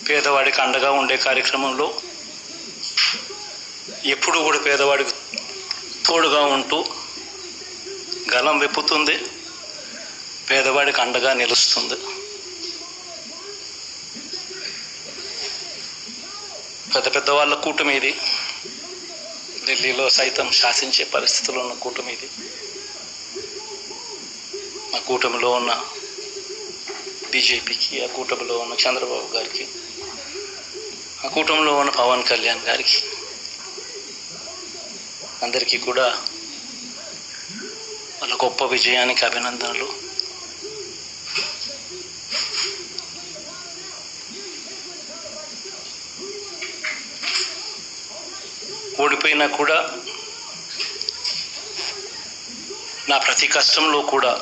పేదవాడికి అండగా ఉండే కార్యక్రమంలో ఎప్పుడు కూడా పేదవాడికి తోడుగా ఉంటూ గలం విప్పుతుంది, పేదవాడికి అండగా నిలుస్తుంది. పెద్ద పెద్ద వాళ్ళ కూటమి ఇది, ఢిల్లీలో సైతం శాసించే పరిస్థితుల్లో ఉన్న కూటమి ఇది. ఆ కూటమిలో ఉన్న బీజేపీకి, ఆ కూటమిలో ఉన్న చంద్రబాబు గారికి, ఆ కూటమిలో ఉన్న పవన్ కళ్యాణ్ గారికి అందరికీ కూడా వాళ్ళ గొప్ప విజయానికి అభినందనలు. ఓడిపోయినా కూడా నా ప్రతి కష్టంలో కూడా